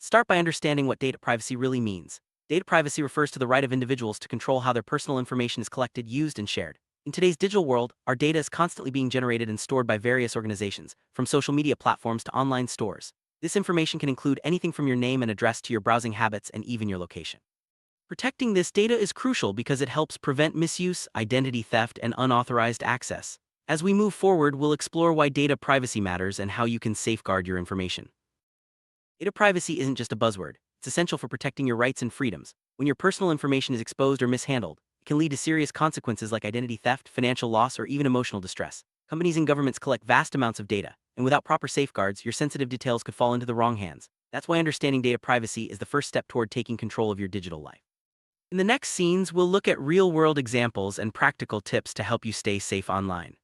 start by understanding what data privacy really means. Data privacy refers to the right of individuals to control how their personal information is collected, used, and shared. In today's digital world, our data is constantly being generated and stored by various organizations, from social media platforms to online stores. This information can include anything from your name and address to your browsing habits and even your location. Protecting this data is crucial because it helps prevent misuse, identity theft, and unauthorized access. As we move forward, we'll explore why data privacy matters and how you can safeguard your information. Data privacy isn't just a buzzword, it's essential for protecting your rights and freedoms. When your personal information is exposed or mishandled, it can lead to serious consequences like identity theft, financial loss, or even emotional distress. Companies and governments collect vast amounts of data, and without proper safeguards, your sensitive details could fall into the wrong hands. That's why understanding data privacy is the first step toward taking control of your digital life. In the next scenes, we'll look at real-world examples and practical tips to help you stay safe online.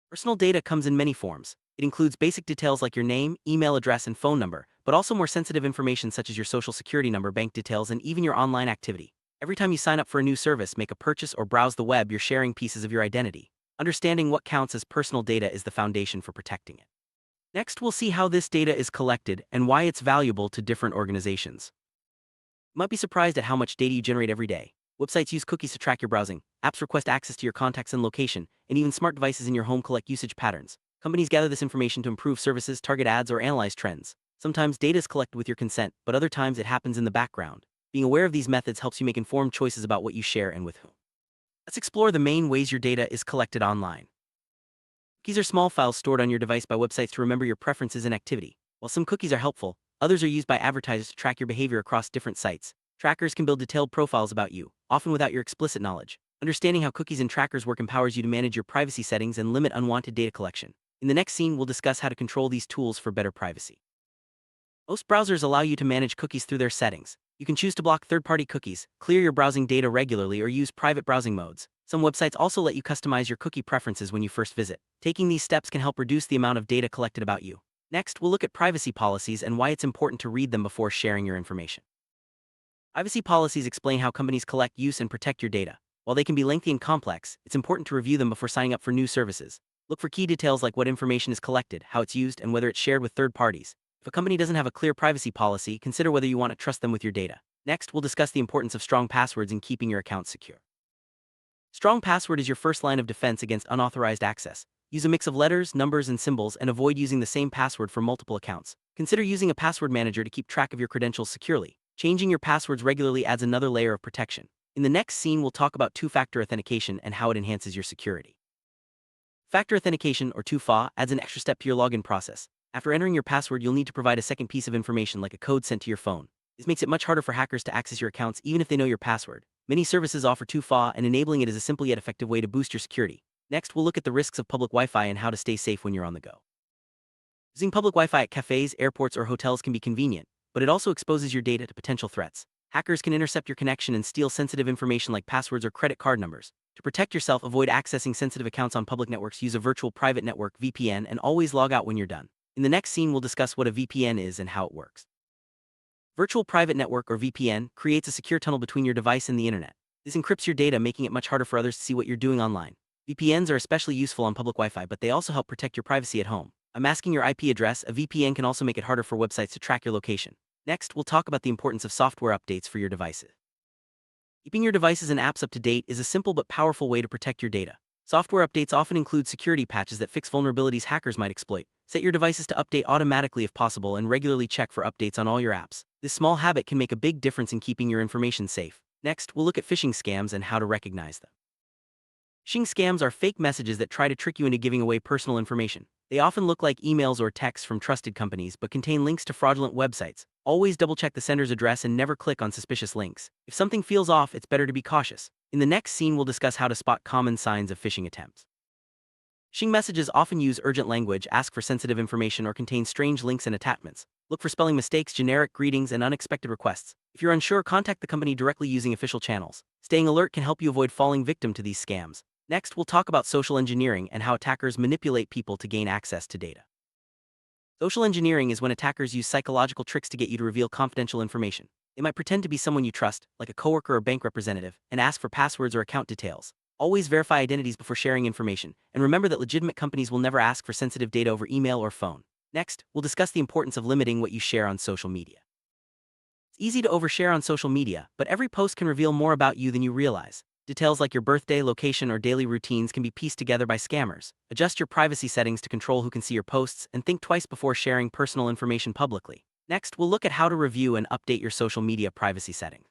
Personal data comes in many forms. It includes basic details like your name, email address, and phone number, but also more sensitive information such as your social security number, bank details, and even your online activity. Every time you sign up for a new service, make a purchase, or browse the web, you're sharing pieces of your identity. Understanding what counts as personal data is the foundation for protecting it. Next, we'll see how this data is collected and why it's valuable to different organizations. You might be surprised at how much data you generate every day. Websites use cookies to track your browsing, apps request access to your contacts and location, and even smart devices in your home collect usage patterns. Companies gather this information to improve services, target ads, or analyze trends. Sometimes data is collected with your consent, but other times it happens in the background. Being aware of these methods helps you make informed choices about what you share and with whom. Let's explore the main ways your data is collected online. Cookies are small files stored on your device by websites to remember your preferences and activity. While some cookies are helpful, others are used by advertisers to track your behavior across different sites. Trackers can build detailed profiles about you, often without your explicit knowledge. Understanding how cookies and trackers work empowers you to manage your privacy settings and limit unwanted data collection. In the next scene, we'll discuss how to control these tools for better privacy. Most browsers allow you to manage cookies through their settings. You can choose to block third-party cookies, clear your browsing data regularly, or use private browsing modes. Some websites also let you customize your cookie preferences when you first visit. Taking these steps can help reduce the amount of data collected about you. Next, we'll look at privacy policies and why it's important to read them before sharing your information. Privacy policies explain how companies collect, use, and protect your data. While they can be lengthy and complex, it's important to review them before signing up for new services. Look for key details like what information is collected, how it's used, and whether it's shared with third parties. If a company doesn't have a clear privacy policy, consider whether you want to trust them with your data. Next, we'll discuss the importance of strong passwords in keeping your account secure. Strong password is your first line of defense against unauthorized access. Use a mix of letters, numbers, and symbols, and avoid using the same password for multiple accounts. Consider using a password manager to keep track of your credentials securely. Changing your passwords regularly adds another layer of protection. In the next scene, we'll talk about two-factor authentication and how it enhances your security. Factor authentication, or 2FA, adds an extra step to your login process. After entering your password, you'll need to provide a second piece of information like a code sent to your phone. This makes it much harder for hackers to access your accounts even if they know your password. Many services offer 2FA, and enabling it is a simple yet effective way to boost your security. Next, we'll look at the risks of public Wi-Fi and how to stay safe when you're on the go. Using public Wi-Fi at cafes, airports, or hotels can be convenient, but it also exposes your data to potential threats. Hackers can intercept your connection and steal sensitive information like passwords or credit card numbers. To protect yourself, avoid accessing sensitive accounts on public networks, use a virtual private network (VPN), and always log out when you're done. In the next scene, we'll discuss what a VPN is and how it works. Virtual private network, or VPN, creates a secure tunnel between your device and the internet. This encrypts your data, making it much harder for others to see what you're doing online. VPNs are especially useful on public Wi-Fi, but they also help protect your privacy at home. By masking your IP address, a VPN can also make it harder for websites to track your location. Next, we'll talk about the importance of software updates for your devices. Keeping your devices and apps up to date is a simple but powerful way to protect your data. Software updates often include security patches that fix vulnerabilities hackers might exploit. Set your devices to update automatically if possible, and regularly check for updates on all your apps. This small habit can make a big difference in keeping your information safe. Next, we'll look at phishing scams and how to recognize them. Phishing scams are fake messages that try to trick you into giving away personal information. They often look like emails or texts from trusted companies but contain links to fraudulent websites. Always double-check the sender's address and never click on suspicious links. If something feels off, it's better to be cautious. In the next scene, we'll discuss how to spot common signs of phishing attempts. Phishing messages often use urgent language, ask for sensitive information, or contain strange links and attachments. Look for spelling mistakes, generic greetings, and unexpected requests. If you're unsure, contact the company directly using official channels. Staying alert can help you avoid falling victim to these scams. Next, we'll talk about social engineering and how attackers manipulate people to gain access to data. Social engineering is when attackers use psychological tricks to get you to reveal confidential information. They might pretend to be someone you trust, like a coworker or bank representative, and ask for passwords or account details. Always verify identities before sharing information, and remember that legitimate companies will never ask for sensitive data over email or phone. Next, we'll discuss the importance of limiting what you share on social media. It's easy to overshare on social media, but every post can reveal more about you than you realize. Details like your birthday, location, or daily routines can be pieced together by scammers. Adjust your privacy settings to control who can see your posts, and think twice before sharing personal information publicly. Next, we'll look at how to review and update your social media privacy settings.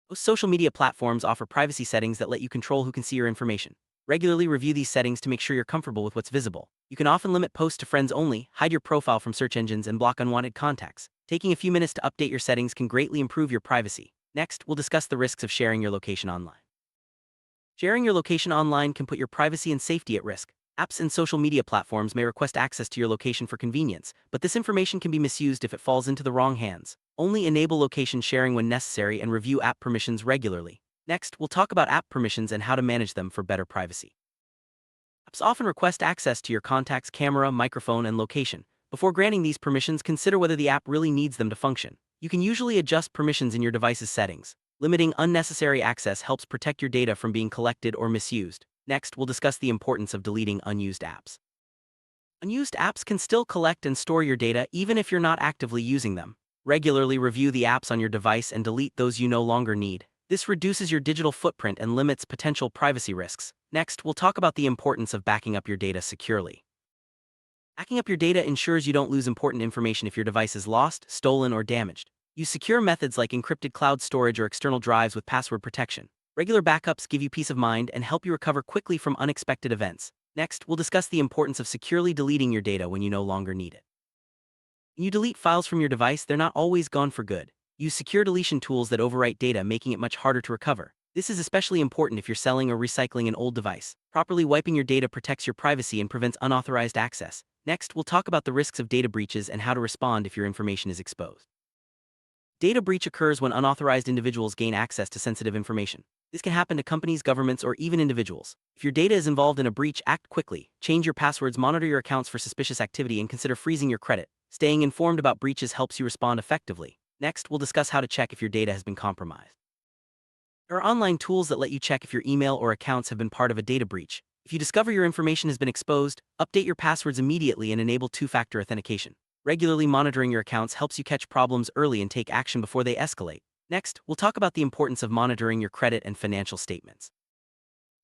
Most social media platforms offer privacy settings that let you control who can see your information. Regularly review these settings to make sure you're comfortable with what's visible. You can often limit posts to friends only, hide your profile from search engines, and block unwanted contacts. Taking a few minutes to update your settings can greatly improve your privacy. Next, we'll discuss the risks of sharing your location online. Sharing your location online can put your privacy and safety at risk. Apps and social media platforms may request access to your location for convenience, but this information can be misused if it falls into the wrong hands. Only enable location sharing when necessary and review app permissions regularly. Next, we'll talk about app permissions and how to manage them for better privacy. Apps often request access to your contacts, camera, microphone, and location. Before granting these permissions, consider whether the app really needs them to function. You can usually adjust permissions in your device's settings. Limiting unnecessary access helps protect your data from being collected or misused. Next, we'll discuss the importance of deleting unused apps. Unused apps can still collect and store your data even if you're not actively using them. Regularly review the apps on your device and delete those you no longer need. This reduces your digital footprint and limits potential privacy risks. Next, we'll talk about the importance of backing up your data securely. Backing up your data ensures you don't lose important information if your device is lost, stolen, or damaged. Use secure methods like encrypted cloud storage or external drives with password protection. Regular backups give you peace of mind and help you recover quickly from unexpected events. Next, we'll discuss the importance of securely deleting your data when you no longer need it. When you delete files from your device, they're not always gone for good. Use secure deletion tools that overwrite data, making it much harder to recover. This is especially important if you're selling or recycling an old device. Properly wiping your data protects your privacy and prevents unauthorized access. Next, we'll talk about the risks of data breaches and how to respond if your information is exposed. Data breach occurs when unauthorized individuals gain access to sensitive information. This can happen to companies, governments, or even individuals. If your data is involved in a breach, act quickly. Change your passwords, monitor your accounts for suspicious activity, and consider freezing your credit. Staying informed about breaches helps you respond effectively. Next, we'll discuss how to check if your data has been compromised. There are online tools that let you check if your email or accounts have been part of a data breach. If you discover your information has been exposed, update your passwords immediately and enable two-factor authentication. Regularly monitoring your accounts helps you catch problems early and take action before they escalate. Next, we'll talk about the importance of monitoring your credit and financial statements.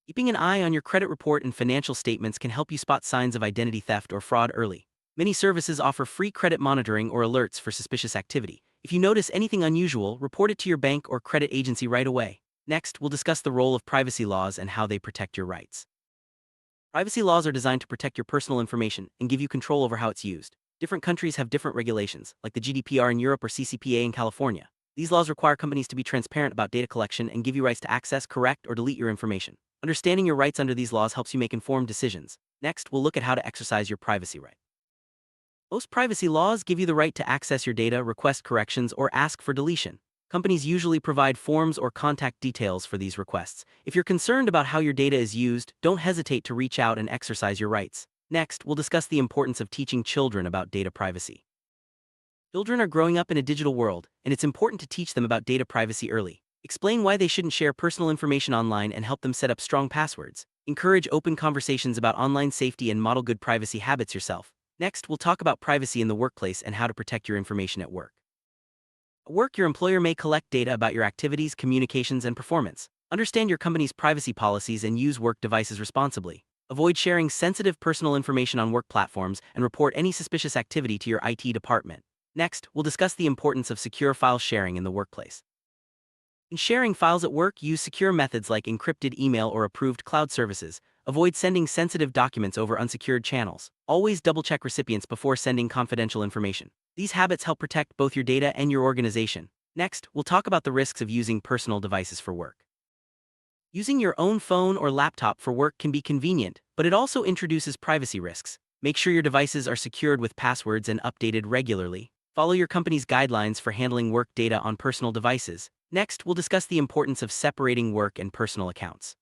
Keeping an eye on your credit report and financial statements can help you spot signs of identity theft or fraud early. Many services offer free credit monitoring or alerts for suspicious activity. If you notice anything unusual, report it to your bank or credit agency right away. Next, we'll discuss the role of privacy laws and how they protect your rights. Privacy laws are designed to protect your personal information and give you control over how it's used. Different countries have different regulations, like the GDPR in Europe or CCPA in California. These laws require companies to be transparent about data collection and give you rights to access, correct, or delete your information. Understanding your rights under these laws helps you make informed decisions. Next, we'll look at how to exercise your privacy right. Most privacy laws give you the right to access your data, request corrections, or ask for deletion. Companies usually provide forms or contact details for these requests. If you're concerned about how your data is used, don't hesitate to reach out and exercise your rights. Next, we'll discuss the importance of teaching children about data privacy. Children are growing up in a digital world, and it's important to teach them about data privacy early. Explain why they shouldn't share personal information online and help them set up strong passwords. Encourage open conversations about online safety and model good privacy habits yourself. Next, we'll talk about privacy in the workplace and how to protect your information at work. At work, your employer may collect data about your activities, communications, and performance. Understand your company's privacy policies and use work devices responsibly. Avoid sharing sensitive personal information on work platforms and report any suspicious activity to your IT department. Next, we'll discuss the importance of secure file sharing in the workplace. In sharing files at work, use secure methods like encrypted email or approved cloud services. Avoid sending sensitive documents over unsecured channels. Always double-check recipients before sending confidential information. These habits help protect both your data and your organization. Next, we'll talk about the risks of using personal devices for work. Using your own phone or laptop for work can be convenient, but it also introduces privacy risks. Make sure your devices are secured with passwords and updated regularly. Follow your company's guidelines for handling work data on personal devices. Next, we'll discuss the importance of separating work and personal accounts.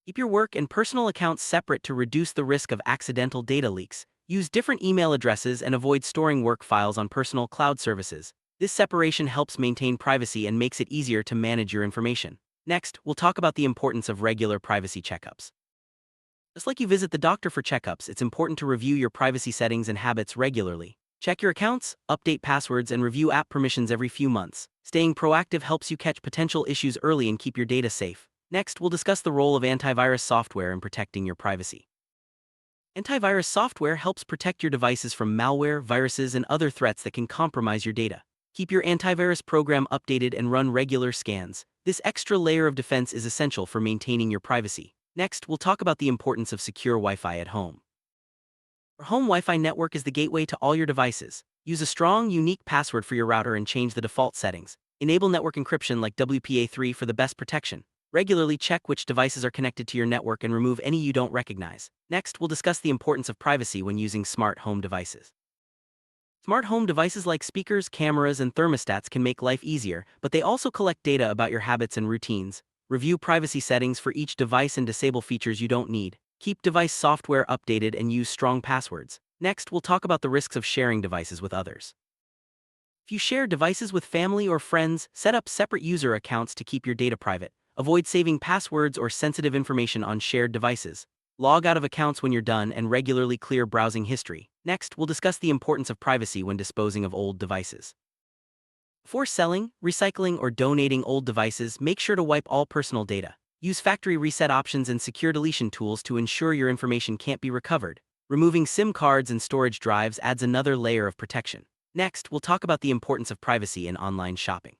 Keep your work and personal accounts separate to reduce the risk of accidental data leaks. Use different email addresses and avoid storing work files on personal cloud services. This separation helps maintain privacy and makes it easier to manage your information. Next, we'll talk about the importance of regular privacy checkups. Just like you visit the doctor for checkups, it's important to review your privacy settings and habits regularly. Check your accounts, update passwords, and review app permissions every few months. Staying proactive helps you catch potential issues early and keep your data safe. Next, we'll discuss the role of antivirus software in protecting your privacy. Antivirus software helps protect your devices from malware, viruses, and other threats that can compromise your data. Keep your antivirus program updated and run regular scans. This extra layer of defense is essential for maintaining your privacy. Next, we'll talk about the importance of secure Wi-Fi at home. Your home Wi-Fi network is the gateway to all your devices. Use a strong, unique password for your router and change the default settings. Enable network encryption like WPA3 for the best protection. Regularly check which devices are connected to your network and remove any you don't recognize. Next, we'll discuss the importance of privacy when using smart home devices. Smart home devices like speakers, cameras, and thermostats can make life easier, but they also collect data about your habits and routines. Review privacy settings for each device and disable features you don't need. Keep device software updated and use strong passwords. Next, we'll talk about the risks of sharing devices with others. If you share devices with family or friends, set up separate user accounts to keep your data private. Avoid saving passwords or sensitive information on shared devices. Log out of accounts when you're done and regularly clear browsing history. Next, we'll discuss the importance of privacy when disposing of old devices. Before selling, recycling, or donating old devices, make sure to wipe all personal data. Use factory reset options and secure deletion tools to ensure your information can't be recovered. Removing SIM cards and storage drives adds another layer of protection. Next, we'll talk about the importance of privacy in online shopping.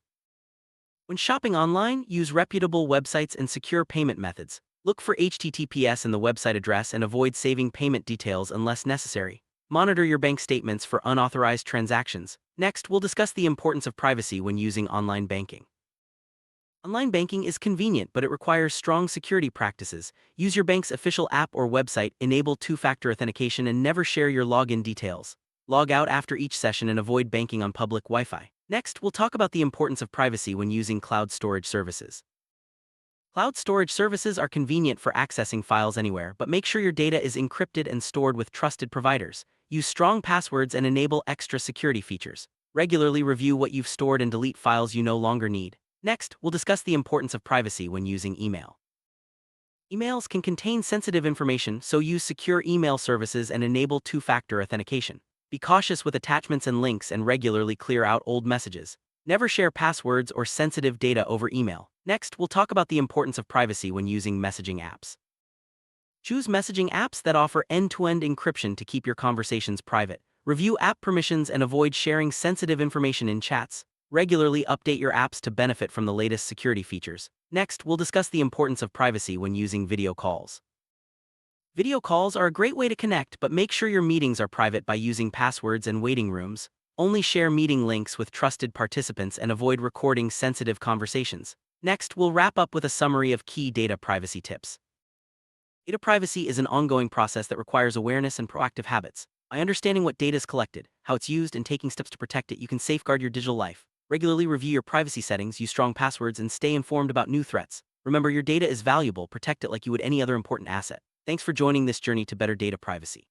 When shopping online, use reputable websites and secure payment methods. Look for HTTPS in the website address and avoid saving payment details unless necessary. Monitor your bank statements for unauthorized transactions. Next, we'll discuss the importance of privacy when using online banking. Online banking is convenient, but it requires strong security practices. Use your bank's official app or website, enable two-factor authentication, and never share your login details. Log out after each session and avoid banking on public Wi-Fi. Next, we'll talk about the importance of privacy when using cloud storage services. Cloud storage services are convenient for accessing files anywhere, but make sure your data is encrypted and stored with trusted providers. Use strong passwords and enable extra security features. Regularly review what you've stored and delete files you no longer need. Next, we'll discuss the importance of privacy when using email. Emails can contain sensitive information, so use secure email services and enable two-factor authentication. Be cautious with attachments and links and regularly clear out old messages. Never share passwords or sensitive data over email. Next, we'll talk about the importance of privacy when using messaging apps. Choose messaging apps that offer end-to-end encryption to keep your conversations private. Review app permissions and avoid sharing sensitive information in chats. Regularly update your apps to benefit from the latest security features. Next, we'll discuss the importance of privacy when using video calls. Video calls are a great way to connect, but make sure your meetings are private by using passwords and waiting rooms. Only share meeting links with trusted participants and avoid recording sensitive conversations. Next, we'll wrap up with a summary of key data privacy tips. Data privacy is an ongoing process that requires awareness and proactive habits. By understanding what data is collected, how it's used, and taking steps to protect it, you can safeguard your digital life. Regularly review your privacy settings, use strong passwords, and stay informed about new threats. Remember, your data is valuable. Protect it like you would any other important asset. Thanks for joining this journey to better data privacy.